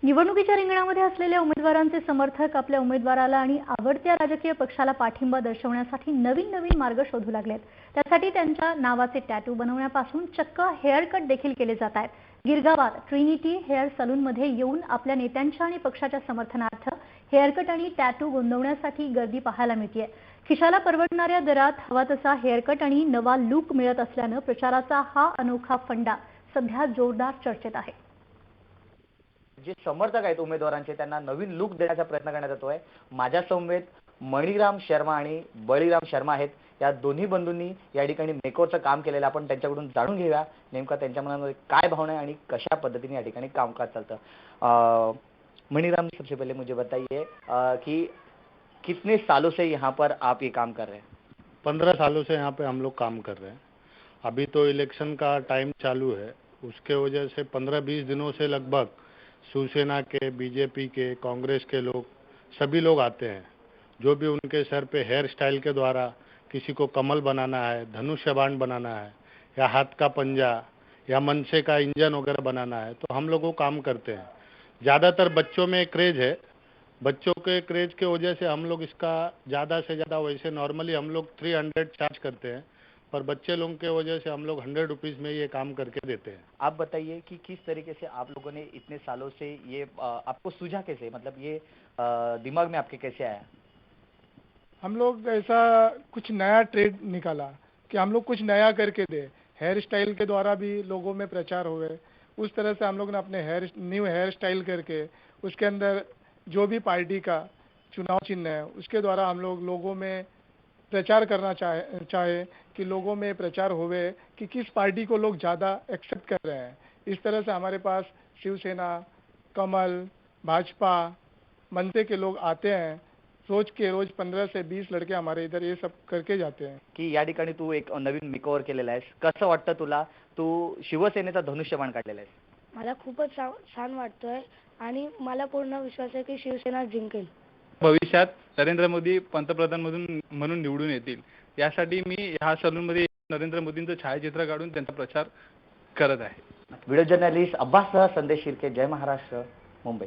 निवडणुकीच्या रिंगणामध्ये असलेल्या उमेदवारांचे समर्थक आपल्या उमेदवाराला आणि आवडत्या राजकीय पक्षाला पाठिंबा दर्शवण्यासाठी नवीन मार्ग शोधू लागलेत। त्यासाठी त्यांच्या नावाचे टॅटू बनवण्यापासून चक्क हेअर कट देखील केले जात आहेत। गिरगावात ट्रिनिटी हेअर सलूनमध्ये येऊन आपल्या नेत्यांच्या आणि पक्षाच्या समर्थनार्थ हेअर कट आणि टॅटू गोंदवण्यासाठी गर्दी पाहायला मिळते। खिशाला परवडणाऱ्या दरात हवा तसा हेअर कट आणि नवा लुक मिळत असल्याने प्रचाराचा हा अनोखा फंडा सध्या जोरदार चर्चेत आहे। जे समर्थक आहेत उमेदवारांचे त्यांना नवीन लुक देण्याचा प्रयत्न करण्यात येतोय। माझ्या समवेत मणिराम शर्मा आणि बळीराम शर्मा आहेत। या दोन्ही बंधूंनी या ठिकाणी मेकओव्हरचं काम केलेलं आपण त्यांच्याकडून जाणून घेऊया नेमका त्यांच्या मनामध्ये काय भावना आहे आणि कशा पद्धतीने या ठिकाणी कामकाज चालतं। मणिराम, सबसे पहले मुझे बताइए कि कितने सालों से यहाँ पर आप ये काम कर रहे हैं? 15 सालों से यहाँ पे हम लोग काम कर रहे हैं। अभी तो इलेक्शन का टाइम चालू है, उसके वजह से 15-20 दिनों से लगभग शिवसेना के, बीजेपी के, कांग्रेस के लोग सभी लोग आते हैं। जो भी उनके सर पे हेयर स्टाइल के द्वारा किसी को कमल बनाना है, धनुष्य बाण बनाना है, या हाथ का पंजा या मनसे का इंजन वगैरह बनाना है, तो हम लोग वो काम करते हैं। ज़्यादातर बच्चों में क्रेज है। बच्चों के क्रेज के वजह से हम लोग इसका ज़्यादा से ज़्यादा, वैसे नॉर्मली हम लोग 300 चार्ज करते हैं, पर बच्चे लोगों के वजह से हम लोग 100 रुपीज़ में ये काम करके देते हैं। आप बताइए कि किस तरीके से आप लोगों ने इतने सालों से ये आपको सूझा कैसे, मतलब ये दिमाग में आपके कैसे आया? हम लोग ऐसा कुछ नया ट्रेड निकाला कि हम लोग कुछ नया करके दे, हेयर स्टाइल के द्वारा भी लोगों में प्रचार हुए। उस तरह से हम लोग ने अपने न्यू हेयर स्टाइल करके उसके अंदर जो भी पार्टी का चुनाव चिन्ह है उसके द्वारा हम लोग लोगों में प्रचार करना चाहे कि लोगों में प्रचार होवे कि किस पार्टी को लोग ज़्यादा एक्सेप्ट कर रहे हैं। इस तरह से हमारे पास शिवसेना, कमल, भाजपा, मनसे के लोग आते हैं। रोज 15 से 20 लड़के हमारे इधर ये सब करके जाते हैं। की या ठिकाणी तू एक नवीन मेकओव्हर केलेला आहेस, कसं वाटतं तुला? तू शिवसेनेचा धनुष्यबाण काढलेला आहेस। मला खूपच छान वाटतोय आणि मला पूर्ण विश्वास आहे की शिवसेना जिंकेल। भविष्यात नरेंद्र मोदी पंतप्रधान म्हणून निवडून येतील, यासाठी मी ह्या सलूनमध्ये नरेंद्र मोदींचं छायाचित्र काढून त्यांचा प्रचार करत आहे। व्हिडिओ जर्नलिस्ट अब्बाससह संदेश शिर्के, जय महाराष्ट्र, मुंबई।